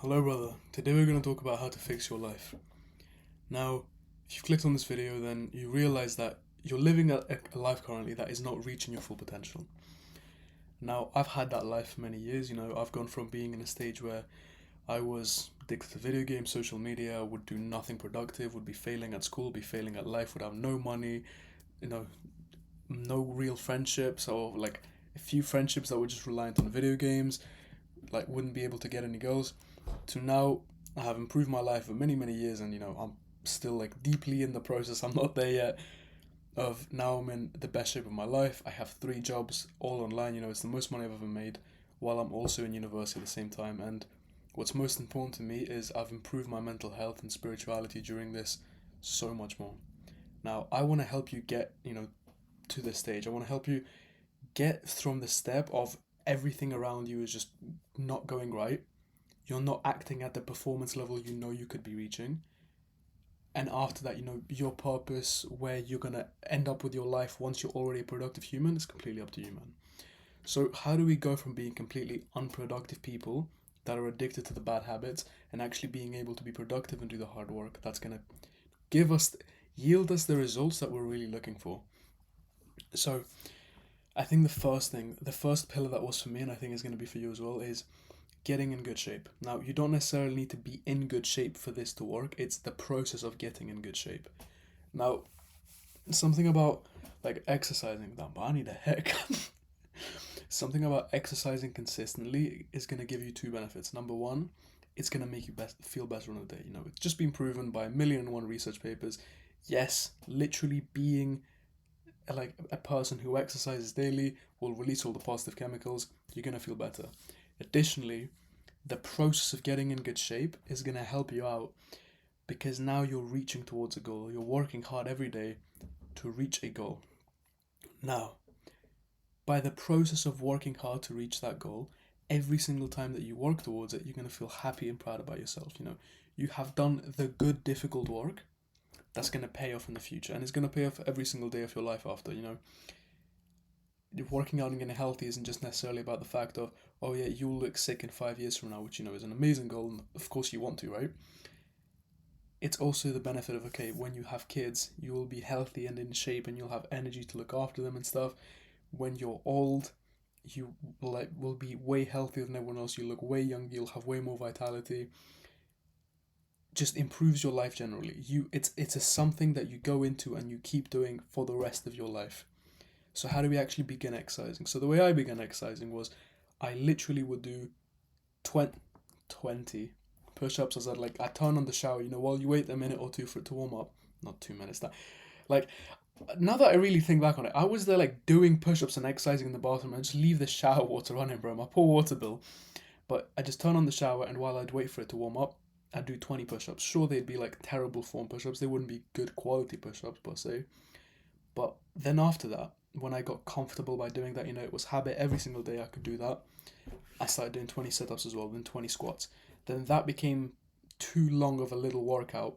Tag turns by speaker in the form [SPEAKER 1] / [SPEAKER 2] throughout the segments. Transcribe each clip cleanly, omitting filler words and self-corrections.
[SPEAKER 1] Hello, brother. Today we're going to talk about how to fix your life. Now, if you've clicked on this video, then you realize that you're living a life currently that is not reaching your full potential. Now, I've had that life for many years. I've gone from being in a stage where I was addicted to video games, social media, would do nothing productive, would be failing at school, be failing at life, would have no money, you know, no real friendships, or like a few friendships that were just reliant on video games, like wouldn't be able to get any girls, to now I have improved my life for many, many years, and I'm still like deeply in the process. I'm not there yet. Of now I'm in the best shape of my life. I have three jobs all online. It's the most money I've ever made, while I'm also in university at the same time. And what's most important to me is I've improved my mental health and spirituality during this so much more. Now I want to help you get to this stage. I want to help you get from the step of everything around you is just not going right. You're not acting at the performance level you could be reaching. And after that, your purpose, where you're gonna end up with your life once you're already a productive human, is completely up to you, man. So how do we go from being completely unproductive people that are addicted to the bad habits and actually being able to be productive and do the hard work that's gonna give us yield us the results that we're really looking for? So I think the first pillar that was for me, and I think is going to be for you as well, is getting in good shape. Now, you don't necessarily need to be in good shape for this to work. It's the process of getting in good shape. Now, something about like exercising. Damn, but I need a haircut. Something about exercising consistently is going to give you two benefits. Number one, it's going to make you feel better on the day. It's just been proven by a million and one research papers. Yes, literally being like a person who exercises daily will release all the positive chemicals. You're going to feel better. Additionally, the process of getting in good shape is going to help you out because now you're reaching towards a goal. You're working hard every day to reach a goal. Now, by the process of working hard to reach that goal, every single time that you work towards it, you're going to feel happy and proud about yourself. You have done the good, difficult work that's going to pay off in the future, and it's going to pay off every single day of your life after. Working out and getting healthy isn't just necessarily about the fact of, oh yeah, you'll look sick in 5 years from now, which is an amazing goal, and of course you want to, right? It's also the benefit of, okay, when you have kids, you will be healthy and in shape, and you'll have energy to look after them and stuff. When you're old, you will be way healthier than everyone else. You look way younger. You'll have way more vitality. Just improves your life generally. It's a something that you go into and you keep doing for the rest of your life. So how do we actually begin exercising? So the way I began exercising was I literally would do 20 push-ups as I turn on the shower, while you wait a minute or two for it to warm up. Not 2 minutes, that like now that I really think back on it, I was there like doing push-ups and exercising in the bathroom and just leave the shower water running, bro. My poor water bill. But I just turn on the shower, and while I'd wait for it to warm up, I'd do 20 push-ups. Sure, they'd be like terrible form push-ups. They wouldn't be good quality push-ups per se. But then after that, when I got comfortable by doing that, it was habit. Every single day I could do that. I started doing 20 sit-ups as well, then 20 squats. Then that became too long of a little workout.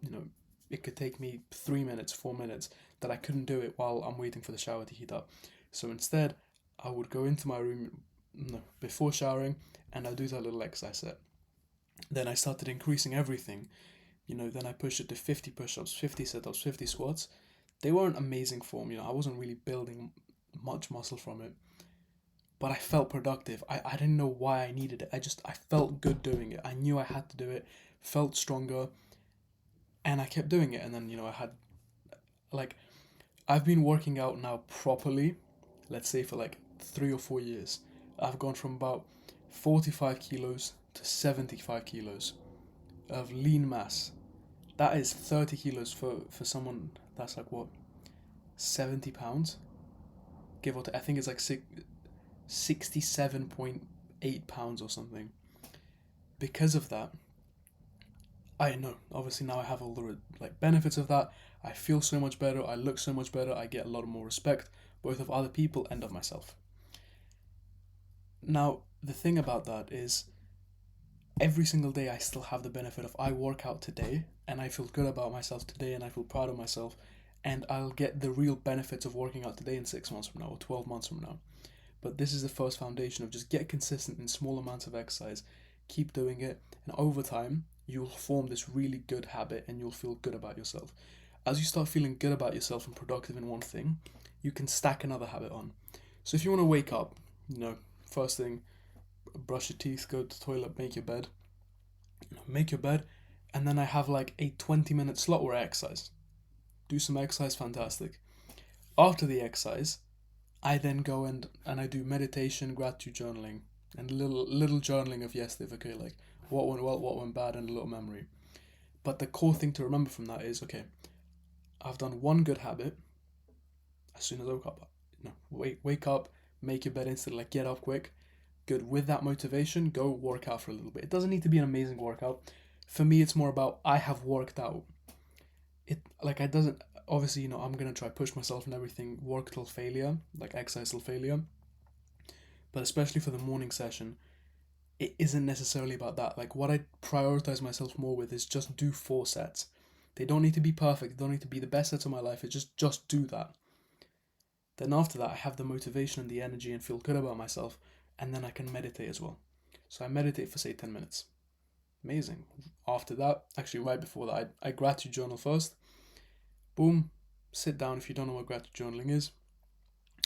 [SPEAKER 1] It could take me 3 minutes, 4 minutes, that I couldn't do it while I'm waiting for the shower to heat up. So instead, I would go into my room, no, before showering, and I'd do that little exercise set. Then I started increasing everything. Then I pushed it to 50 push-ups, 50 sit-ups, 50 squats. They weren't amazing form. I wasn't really building much muscle from it, but I felt productive. I didn't know why I needed it. I felt good doing it. I knew I had to do it, felt stronger, and I kept doing it. And then, I had like I've been working out now properly, let's say for like 3 or 4 years. I've gone from about 45 kilos to 75 kilos of lean mass. That is 30 kilos for someone that's like what, 70 pounds? Give or take. I think it's like 67.8 pounds or something. Because of that, I know, obviously now I have all the like benefits of that. I feel so much better, I look so much better, I get a lot more respect, both of other people and of myself. Now, the thing about that is every single day I still have the benefit of I work out today and I feel good about myself today and I feel proud of myself, and I'll get the real benefits of working out today in 6 months from now or 12 months from now. But this is the first foundation of just get consistent in small amounts of exercise. keep doing it, and over time, you'll form this really good habit and you'll feel good about yourself. As you start feeling good about yourself and productive in one thing, you can stack another habit on. So if you want to wake up, first thing, brush your teeth, go to the toilet, make your bed, and then I have like a 20-minute slot where I exercise. Do some exercise, fantastic. After the exercise, I then go and I do meditation, gratitude journaling, and little journaling of yesterday, okay, like what went well, what went bad, and a little memory. But the core thing to remember from that is, okay, I've done one good habit. As soon as I woke up, wake up, make your bed instantly, like get up quick. Good. With that motivation, go work out for a little bit. It doesn't need to be an amazing workout. For me, it's more about I have worked out. I doesn't, obviously, I'm going to try push myself and everything, work till failure, like exercise till failure. But especially for the morning session, it isn't necessarily about that. Like what I prioritize myself more with is just do 4 sets. They don't need to be perfect. They don't need to be the best sets of my life. It's just do that. Then after that, I have the motivation and the energy and feel good about myself. And then I can meditate as well. So I meditate for, say, 10 minutes. Amazing. After that, actually right before that, I gratitude journal first. Boom. Sit down. If you don't know what gratitude journaling is,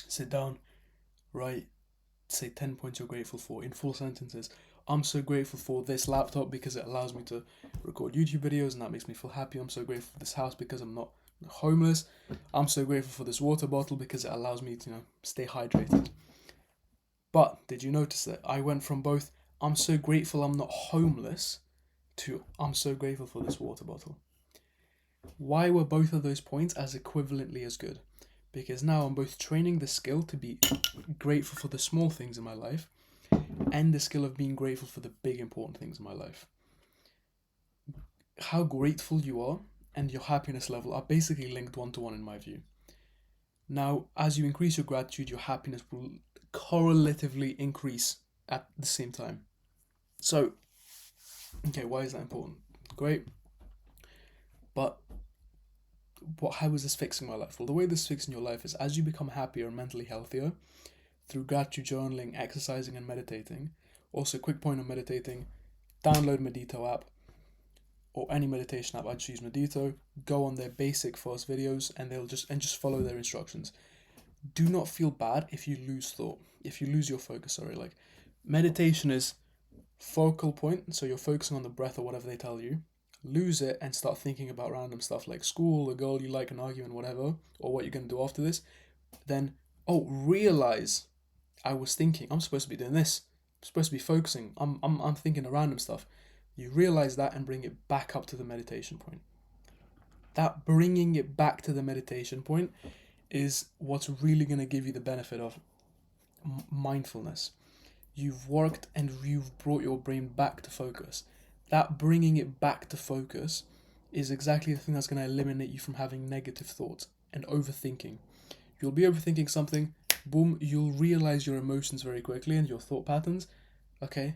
[SPEAKER 1] sit down, write, say 10 points you're grateful for in full sentences. I'm so grateful for this laptop because it allows me to record YouTube videos and that makes me feel happy. I'm so grateful for this house because I'm not homeless. I'm so grateful for this water bottle because it allows me to stay hydrated. But did you notice that I went from both I'm so grateful I'm not homeless to I'm so grateful for this water bottle? Why were both of those points as equivalently as good? Because now I'm both training the skill to be grateful for the small things in my life and the skill of being grateful for the big important things in my life. How grateful you are and your happiness level are basically linked one-to-one in my view. Now, as you increase your gratitude, your happiness will correlatively increase at the same time. So, okay, why is that important? Great. But how is this fixing my life? Well, the way this is fixing your life is as you become happier and mentally healthier through gratitude journaling, exercising, and meditating. Also, quick point on meditating: download Medito app or any meditation app. I choose Medito. Go on their basic first videos, and they'll just follow their instructions. Do not feel bad if you lose thought, if you lose your focus. Like meditation is focal point, so you're focusing on the breath or whatever they tell you. Lose it and start thinking about random stuff like school, a girl you like, an argument, whatever, or what you're going to do after this. Then, realize I was thinking I'm supposed to be doing this. I'm supposed to be focusing. I'm thinking of random stuff. You realize that and bring it back up to the meditation point. That bringing it back to the meditation point is what's really going to give you the benefit of mindfulness. You've worked and you've brought your brain back to focus. That bringing it back to focus is exactly the thing that's going to eliminate you from having negative thoughts and overthinking. You'll be overthinking something, boom, you'll realize your emotions very quickly and your thought patterns. Okay,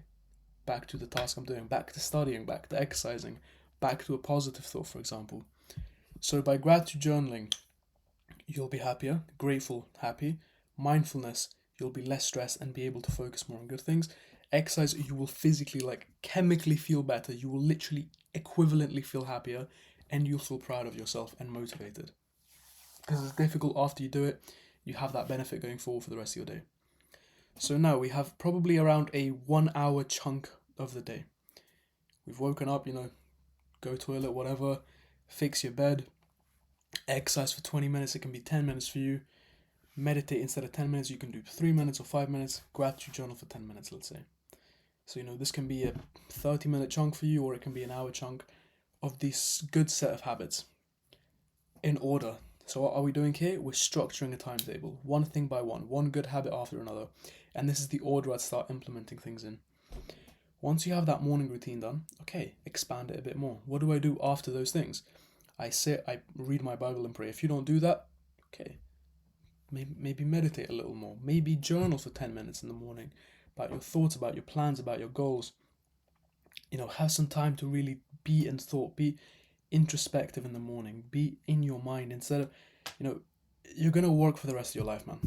[SPEAKER 1] back to the task I'm doing, back to studying, back to exercising, back to a positive thought, for example. So by gratitude journaling, you'll be happier, grateful, happy. Mindfulness, you'll be less stressed and be able to focus more on good things. Exercise, you will physically, chemically feel better. You will literally equivalently feel happier and you'll feel proud of yourself and motivated. Because it's difficult after you do it, you have that benefit going forward for the rest of your day. So now we have probably around a 1 hour chunk of the day. We've woken up, go toilet, whatever, fix your bed, exercise for 20 minutes, it can be 10 minutes for you. Meditate instead of 10 minutes, you can do 3 minutes or 5 minutes, gratitude journal for 10 minutes, let's say. So, this can be a 30-minute chunk for you, or it can be an hour chunk of this good set of habits in order. So what are we doing here? We're structuring a timetable, one thing by one good habit after another. And this is the order I'd start implementing things in. Once you have that morning routine done, okay, expand it a bit more. What do I do after those things? I sit, I read my Bible and pray. If you don't do that, okay, maybe meditate a little more. Maybe journal for 10 minutes in the morning about your thoughts, about your plans, about your goals. Have some time to really be in thought, be introspective in the morning, be in your mind instead of, you're going to work for the rest of your life, man.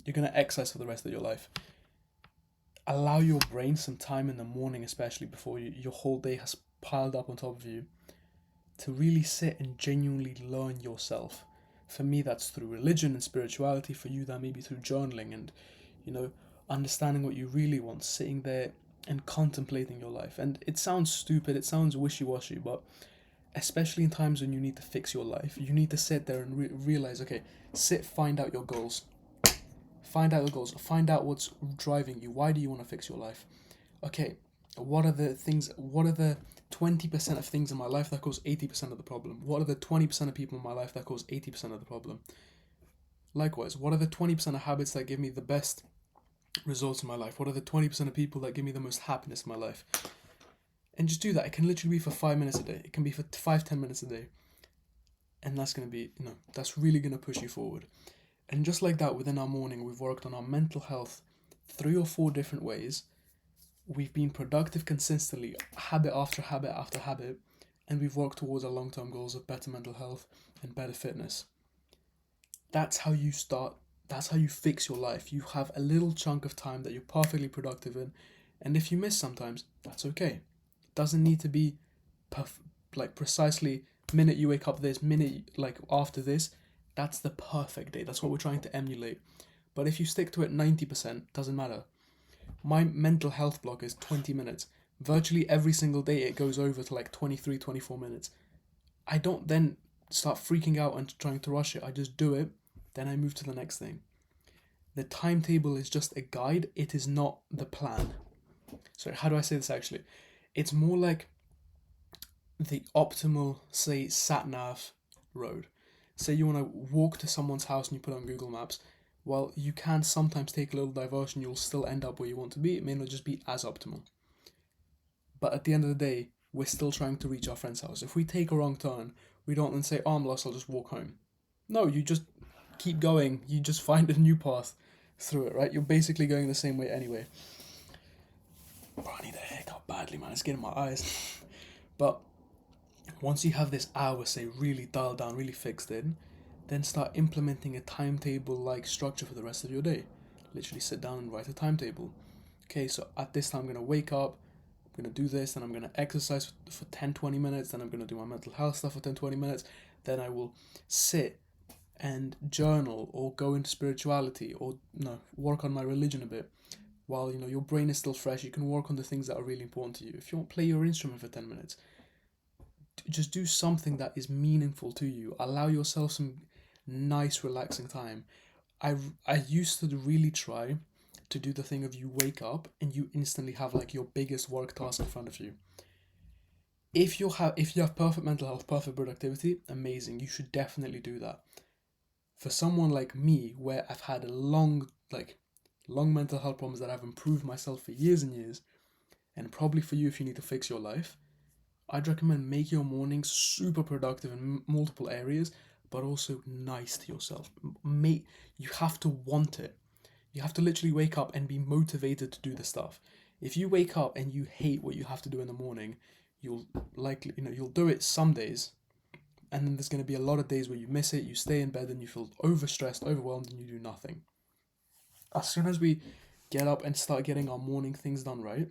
[SPEAKER 1] You're going to exercise for the rest of your life. allow your brain some time in the morning, especially before your whole day has piled up on top of you, to really sit and genuinely learn yourself. For me, that's through religion and spirituality. For you, that may be through journaling and, you know, understanding what you really want, sitting there and contemplating your life. And it sounds stupid, it sounds wishy washy, but especially in times when you need to fix your life, you need to sit there and realize, okay, find out your goals. Find out your goals. Find out what's driving you. Why do you want to fix your life? Okay, what are the things, what are the 20% of things in my life that cause 80% of the problem? What are the 20% of people in my life that cause 80% of the problem? Likewise, what are the 20% of habits that give me the best results in my life? What are the 20% of people that give me the most happiness in my life? And just do that. It can literally be for 5 minutes a day. It can be for 5-10 minutes a day. And that's going to be, that's really going to push you forward. And just like that, within our morning, we've worked on our mental health 3 or 4 different ways. We've been productive consistently, habit after habit after habit, and we've worked towards our long-term goals of better mental health and better fitness. That's how you start. That's how you fix your life. You have a little chunk of time that you're perfectly productive in, and if you miss sometimes, that's okay. It doesn't need to be precisely minute you wake up this, minute after this. That's the perfect day. That's what we're trying to emulate. But if you stick to it 90%, doesn't matter. My mental health block is 20 minutes. Virtually every single day it goes over to 23, 24 minutes. I don't then start freaking out and trying to rush it. I just do it, then I move to the next thing. The timetable is just a guide. It is not the plan. Sorry, how do I say this actually? It's more like the optimal, say, sat-nav road. Say you want to walk to someone's house and you put on Google Maps. While you can sometimes take a little diversion, you'll still end up where you want to be. It may not just be as optimal. But at the end of the day, we're still trying to reach our friend's house. If we take a wrong turn, we don't then say, oh, I'm lost, I'll just walk home. No, you just keep going. You just find a new path through it, right? You're basically going the same way anyway. Bro, I need a haircut badly, man. It's getting in my eyes. But once you have this hour, say, really dialed down, really fixed in, then start implementing a timetable-like structure for the rest of your day. Literally sit down and write a timetable. Okay, so at this time I'm going to wake up, I'm going to do this, then I'm going to exercise for 10-20 minutes, then I'm going to do my mental health stuff for 10-20 minutes, then I will sit and journal or go into spirituality or work on my religion a bit. While your brain is still fresh, you can work on the things that are really important to you. If you want to play your instrument for 10 minutes, just do something that is meaningful to you. Allow yourself some nice relaxing time. I used to really try to do the thing of you wake up and you instantly have your biggest work task in front of you. If you have perfect mental health, perfect productivity, amazing. You should definitely do that. For someone like me, where I've had long mental health problems that I've improved myself for years and years, and probably for you if you need to fix your life, I'd recommend make your mornings super productive in multiple areas, but also nice to yourself. You have to want it. You have to literally wake up and be motivated to do the stuff. If you wake up and you hate what you have to do in the morning, you'll you'll do it some days, and then there's going to be a lot of days where you miss it, you stay in bed and you feel overstressed, overwhelmed, and you do nothing. As soon as we get up and start getting our morning things done right,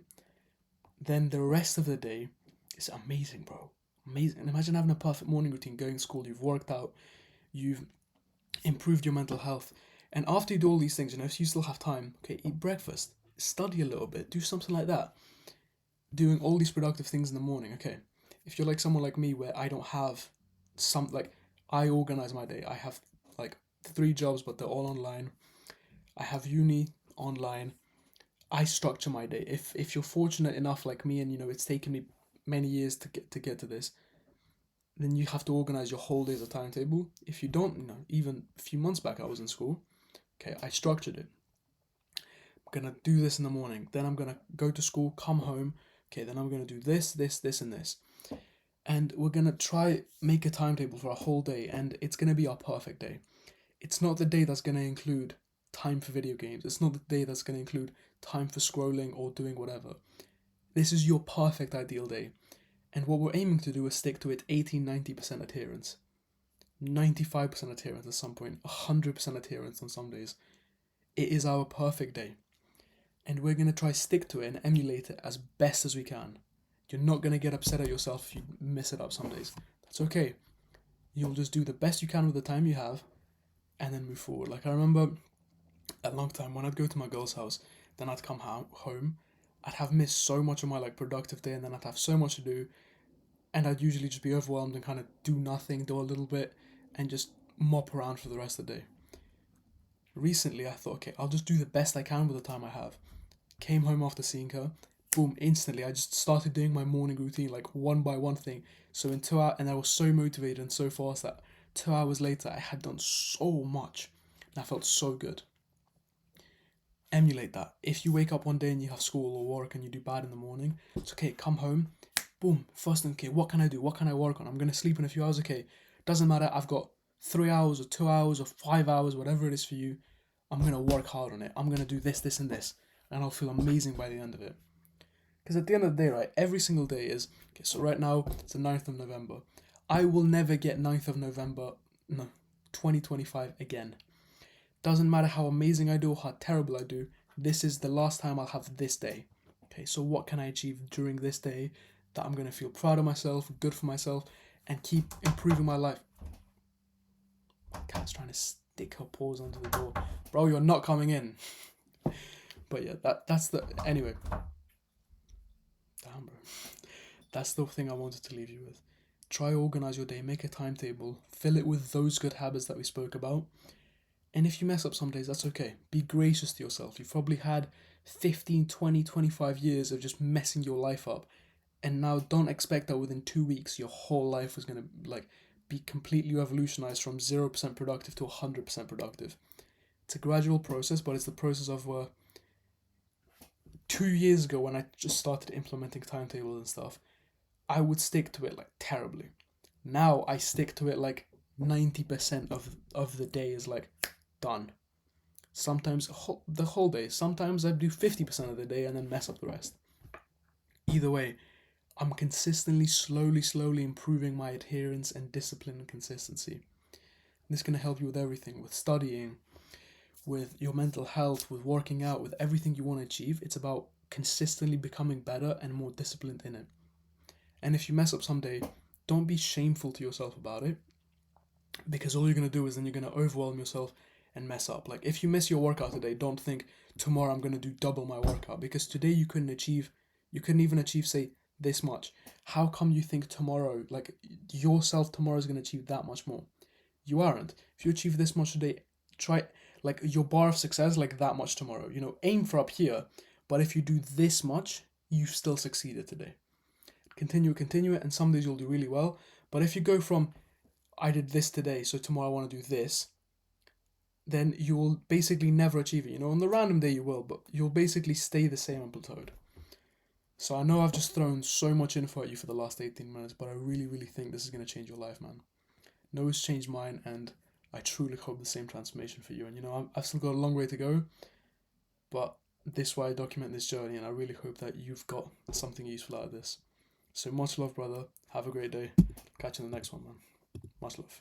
[SPEAKER 1] then the rest of the day is amazing, bro. Amazing. Imagine having a perfect morning routine, going to school, you've worked out, you've improved your mental health. And after you do all these things, if you still have time, okay, eat breakfast, study a little bit, do something like that. Doing all these productive things in the morning, okay. If you're someone like me where I don't have I organize my day. I have 3 jobs, but they're all online. I have uni online. I structure my day. If you're fortunate enough like me and it's taken me many years to get to this, then you have to organize your whole day as a timetable. If you don't, even a few months back I was in school, okay, I structured it. I'm gonna do this in the morning, then I'm gonna go to school, come home, okay, then I'm gonna do this, and this. And we're gonna try make a timetable for a whole day, and it's gonna be our perfect day. It's not the day that's gonna include time for video games. It's not the day that's gonna include time for scrolling or doing whatever. This is your perfect ideal day. And what we're aiming to do is stick to it 80-90% adherence. 95% adherence at some point, 100% adherence on some days. It is our perfect day. and we're going to try stick to it and emulate it as best as we can. You're not going to get upset at yourself if you mess it up some days. That's okay. You'll just do the best you can with the time you have and then move forward. Like, I remember a long time when I'd go to my girl's house, then I'd come home, I'd have missed so much of my like productive day, and then I'd have so much to do, and I'd usually just be overwhelmed and kind of do nothing, do a little bit, and just mop around for the rest of the day. Recently, I thought, okay, I'll just do the best I can with the time I have. Came home after seeing her, boom, instantly, I just started doing my morning routine, like one by one thing. So in 2 hours, and I was so motivated and so fast that 2 hours later, I had done so much, and I felt so good. Emulate that. If you wake up one day and you have school or work and you do bad in the morning, it's okay, come home, boom, first thing, okay, what can I do? What can I work on? I'm going to sleep in a few hours, okay. Doesn't matter, I've got 3 hours or 2 hours or 5 hours, whatever it is for you. I'm going to work hard on it. I'm going to do this, this, and this. And I'll feel amazing by the end of it. Because at the end of the day, right, every single day is, okay, so right now, it's the 9th of November. I will never get 9th of November, 2025 again. Doesn't matter how amazing I do or how terrible I do, this is the last time I'll have this day. Okay, so what can I achieve during this day that I'm going to feel proud of myself, good for myself, and keep improving my life? My cat's trying to stick her paws onto the door. Bro, you're not coming in. But yeah, that's the... Anyway. Damn, bro. That's the thing I wanted to leave you with. Try organize your day, make a timetable, fill it with those good habits that we spoke about. And if you mess up some days, that's okay. Be gracious to yourself. You've probably had 15, 20, 25 years of just messing your life up. And now don't expect that within 2 weeks your whole life is going to be completely revolutionized from 0% productive to 100% productive. It's a gradual process, but it's the process of 2 years ago when I just started implementing timetables and stuff, I would stick to it like terribly. Now I stick to it like 90% of the day is like done. Sometimes the whole day. Sometimes I do 50% of the day and then mess up the rest. Either way, I'm consistently, slowly improving my adherence and discipline and consistency. This is going to help you with everything, with studying, with your mental health, with working out, with everything you want to achieve. It's about consistently becoming better and more disciplined in it. And if you mess up someday, don't be shameful to yourself about it, because all you're going to do is then you're going to overwhelm yourself and mess up. Like, if you miss your workout today, don't think tomorrow I'm going to do double my workout, because today you couldn't even achieve, say, this much. How come you think tomorrow, like yourself tomorrow, is going to achieve that much more? You aren't. If you achieve this much today, try like your bar of success like that much tomorrow. Aim for up here, but if you do this much, you've still succeeded today. Continue it, and some days you'll do really well. But if you go from, I did this today, so tomorrow I want to do this, then you will basically never achieve it. On the random day you will, but you'll basically stay the same and plateaued. So I know I've just thrown so much info at you for the last 18 minutes, but I really, really think this is going to change your life, man. No, it's changed mine, and I truly hope the same transformation for you. And I've still got a long way to go, but this way I document this journey, and I really hope that you've got something useful out of this. So much love, brother. Have a great day. Catch you in the next one, man. Much love.